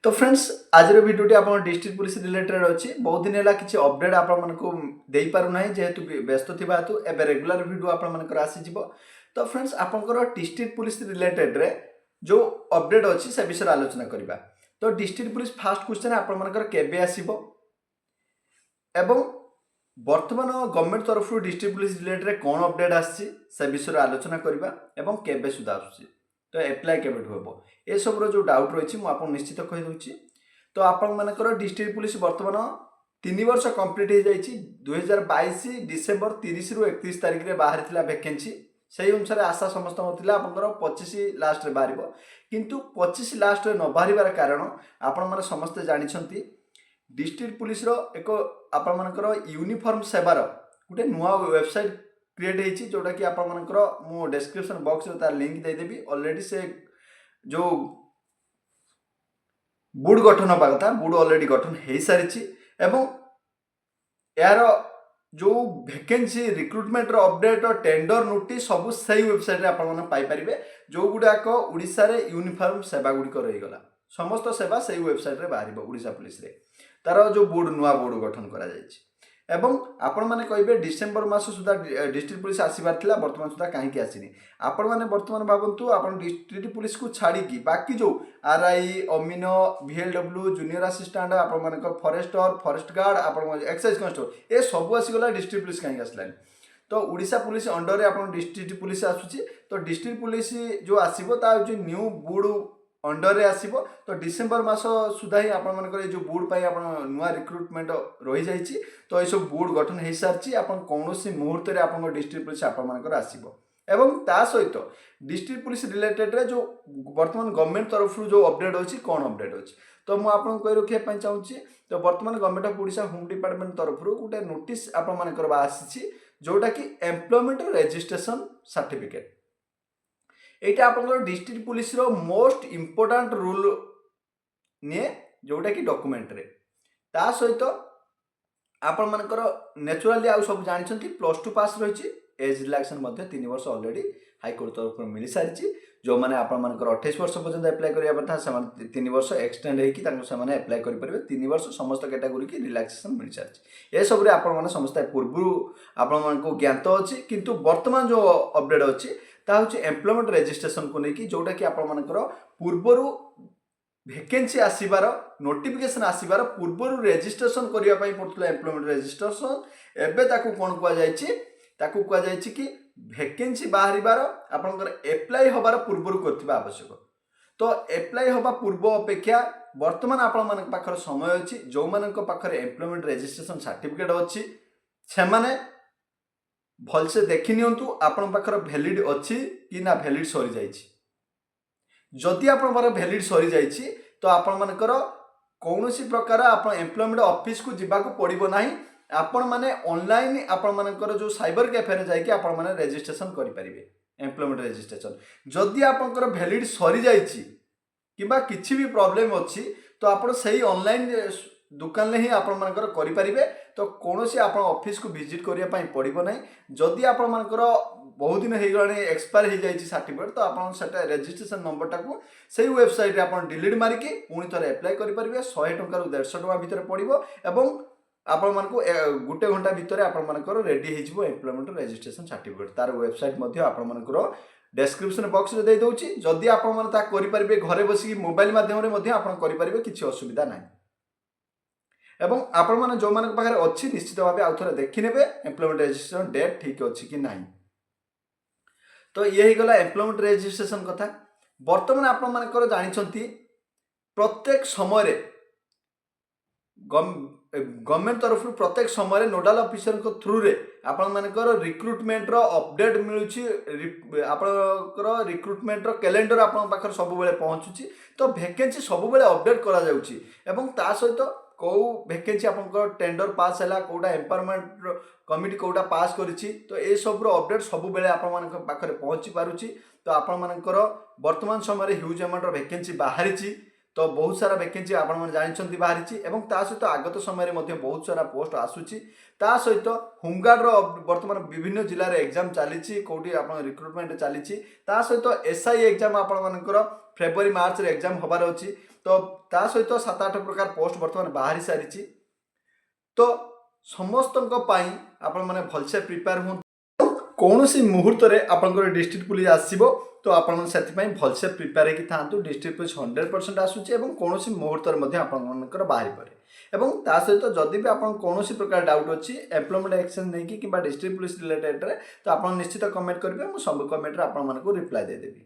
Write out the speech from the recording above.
तो फ्रेंड्स आज भिडियोटी आप डिस्ट्रिक्ट पुलिस रिलेटेड अच्छी बहुत दिन है किसी अपडेट आपको पारना जेहेतु व्यस्त थी हेतु एवं रेगुलर भिड आपर आसीज। तो फ्रेंड्स आपंकर डिस्ट्रिक्ट पुलिस रिलेटेड रे जो अपडेट अच्छी से विषय आलोचना करवा। तो डिस्ट्रिक्ट पुलिस फास्ट क्वेश्चन आपर केबे आसीबो एवं वर्तमान गवर्नमेंट तरफ डिस्ट्रिक्ट पुलिस रिलेटेड कौन अपडेट आसी से विषय आलोचना करवा एवं केबे सुधा आसुची तो एप्लाय केबेठु हेबो ए सब जो डाउट रही मुझे निश्चित कहीदे। तो आपर डिस्ट्रिक्ट पुलिस वर्तमान 3 वर्ष कंप्लीट हो जाइए 2022 डिसेम्बर 30 रु 31 तारिख में बाहरी वैकेंसी से अनुसार आशा समस्त आपंकर 25 लास्ट में बाहर किंतु 25 लास्ट में न बाहर कारण आपण मैंने समस्ते जानते डिस्ट्रिक्ट पुलिस एक आपर यूनिफॉर्म सेवार गोटे नुआ वेबसाइट क्रिएट होती जोटा कि आपर मु डिस्क्रिप्शन बॉक्स में तार लिंक देदेवी ऑलरेडी से जो बोर्ड गठन होगा कथा बोर्ड ऑलरेडी गठन हो सारी एवं यार जो vacancy recruitment update tender notice सब सही वेबसाइट आपरे जो गुड़ाक ओडिशा रे यूनिफॉर्म सेवा गुड़िक रहीगला समस्त सेवा से वेबसाइट रे बाहर ओडिशा पुलिस रे तार जो बोर्ड नुआ बोर्ड गठन करा जायछि एवं आपण मैंने कहे डिसेम्बर मास सुधा डिस्ट्रिक्ट पुलिस आसबार था बर्तमान सुधा कहीं आसनी आपण मैंने बर्तमान भावतु आप डिस्ट्रिक्ट पुलिस को छाड़ी बाकी जो आरआई अमीन VLW जूनियर असिस्टेंट आपण फॉरेस्टर फॉरेस्ट गार्ड आप एक्साइज कन्स्टेबल ये सब आसीगला डिस्ट्रिक्ट पुलिस कहीं आसलानी। तो ओडिशा पुलिस अंडर रे आपण डिस्ट्रिक्ट पुलिस आसुची तो डिस्ट्रिक्ट पुलिस जो आसीबो ता जो न्यू बोर्ड अंडर रे आसीबो तो डिसेम्बर मास सुधा ही आपण मानकर जो बोर्ड पाई आपण नुआ रिक्रुटमेंट रही जाइछि तो ये सब बोर्ड गठन हो सारी आपण कौनसी मुहूर्त रे आपण डिस्ट्रिक्ट पुलिस आपण मानकर आसीबो एवं ता सहित डिस्ट्रिक्ट पुलिस रिलेटेड रे जो वर्तमान गवर्नमेंट तरफ जो अपडेट अछि कौन अपडेट अछि तो मु आपन कहि रखिया पई चाहूछि। तो वर्तमान government of Odisha home department तरफ गोटे नोटिस आपण मानकर आसीछि जोटा कि एम्प्लॉयमेंट रजिस्ट्रेशन सर्टिफिकेट यहाँ आप district police most important rule निए जोटा कि डॉक्यूमेंट रे ता सहित आपण मानकर नेचुराली आउ सब जानते +2 पास रही एज रिलैक्सेशन 3 वर्ष ऑलरेडी हाईकोर्ट तरफ मिल सारी जो मैंने आपंकर 28 वर्ष पर्यटन एप्लाय करा था 3 वर्ष एक्सटेंड होकर एप्लाय करेंगे 3 वर्ष समस्त कैटेगोरी की रिलैक्सेशन मिल सारी ए सब आप समस्त पूर्व आपण ज्ञात अच्छी किंतु वर्तमान जो अपडेट अच्छी ता हूँ एम्प्लॉयमेंट रजिस्ट्रेशन को लेकिन जोटा कि आपर पूर्वर वैकेंसी आसबार नोटिफिकेशन आसबार पूर्वर रजिस्ट्रेशन करने पड़ता एम्प्लॉयमेंट रजिस्ट्रेशन एवं ताकू कौन कहुई कि वैकेंसी बाहर आपंकर एप्लाय हबार पूर्वर करथिबा आवश्यक। तो एप्लाय हबा पूर्व अपेक्षा वर्तमान आपण पाखर समय अच्छी जो मान पाखर एम्प्लॉयमेंट रजिस्ट्रेशन सर्टिफिकेट अच्छी से माने भलसे देखि नियंतु आपण पाखर वैलिड अच्छी कि ना वैलिड सरी जाइछि जदि आपण पाखर वैलिड सरी जाइछि तो आपण मानकर कौनसी प्रकार आपण एम्प्लॉयमेंट ऑफिस को जिबाको पड़िबो नाही आपण माने ऑनलाइन आपण मानकर जो साइबर कैफे रे जाइके आपण माने रजिस्ट्रेशन करि परिबे एम्प्लॉयमेंट रजिस्ट्रेशन जदि आपनकर वैलिड सरी जाइछि किबा किछि भी प्रॉब्लम अछि तो आपण सही ऑनलाइन दुकान ले ही आपण मानकर करि परिबे। तो कौनसी आपण ऑफिस को विजिट करिया पई पड़िबो नाही जदि आपण मानकर बहुत दिन हो गलानी एक्सपायर हो जाइछि सर्टिफिकेट तो आपण सेटा रजिस्ट्रेशन नंबर टाको सही वेबसाइट रे आपण डिलीट मारिके पुणी थरे अप्लाई करि परिबे 100 टंका रु 150 टंका भीतर पड़िबो एवं आपण मानको गोटे घंटा भितर आपण मानकर रेडी हो एम्प्लॉयमेंट रजिस्ट्रेशन सर्टिफिकेट तार वेबसाइट मध्य आपण मानकर डिस्क्रिप्शन बॉक्स रे दे दउची जदि आपण माने ता करि परिबे घरे बसी मोबाइल माध्यम रे मध्य आपण करि परिबे किछि असुविधा नाही एवं आपण माने जो मान पाखरे अच्छी निश्चित भाव आउ थे देखि नेबे एम्प्लॉयमेंट रजिस्ट्रेशन डेट ठीक अच्छी कि नाही। तो ये गला एम्प्लॉयमेंट रजिस्ट्रेशन कथा वर्तमान आपण मानकर जानिछंती प्रत्येक समय रे गवर्नमेंट तरफ प्रत्येक समय नोडाल ऑफिसर को थ्रू रे आपण मानकर रिक्रुटमेंट रो अपडेट मिलुची आपणकर रिक्रुटमेंट रो कैलेंडर आपण पाखर सब बेले पहुंचुची तो वैकेंसी सब बेले अपडेट करा जाउची एवं ता सहित कौ वैकेंसी आपंकर टेंडर पास है कौटा एम्पावरमेंट कमिटी कौटा पास करिछि तो ये सब अपडेट सब बेले आपण मानक पाखरे पहुंची पारुची। तो आपण मानकर वर्तमान समय ह्यूज अमाउंट वैकेंसी बाहरी तो बहुत सारा वैकेंसी आपण माने जानिछंती बाहरी एवं ता सहित आगत समय मध्ये बहुत सारा पोस्ट आसुची ता सहित होमगार्ड रो वर्तमान विभिन्न जिल्ला रे एग्जाम चलीछि कोठी आपण रिक्रुटमेंट चलीछि ता सहित SI एग्जाम आपण मानकर फेब्रुआरी मार्च रे एग्जाम होबार अछि तो ता सहित 7-8 प्रकार पोस्ट वर्तमान बाहरी सारिछि तो समस्तଙ୍କ ପାଇଁ ଆପଣ ମାନେ ଭଲସେ ପ୍ରିପେୟାର ହୁଅନ୍ତୁ କୌଣସି ମୁହୂର୍ତ୍ତରେ ଆପଣଙ୍କର ଡିଷ୍ଟ୍ରିକ୍ଟ ପୁଲିସ ଆସିବ ତ ଆପଣ ସେଥିପାଇଁ ଭଲସେ ପ୍ରିପେୟାର ହେଇକି ଥାଆନ୍ତୁ ଡିଷ୍ଟ୍ରିକ୍ଟ ପୁଲିସ 100% ଆସୁଛି ଏବଂ କୌଣସି ମୁହୂର୍ତ୍ତରେ ମଧ୍ୟ ଆପଣମାନଙ୍କର ବାହାରିପାରେ ଏବଂ ତା ସହିତ ଯଦି ବି ଆପଣ କୌଣସି ପ୍ରକାର ଡାଉଟ୍ ଅଛି ଏମ୍ପ୍ଲୟମେଣ୍ଟ ଏକ୍ସଚେଞ୍ଜ ନେଇକି କିମ୍ବା ଡିଷ୍ଟ୍ରିକ୍ଟ ପୁଲିସ ରିଲେଟେଡରେ ତ ଆପଣ ନିଶ୍ଚିତ କମେଣ୍ଟ କରିବେ ମୁଁ ସବୁ କମେଣ୍ଟରେ ଆପଣମାନଙ୍କୁ ରିପ୍ଲାଏ ଦେଇଦେବି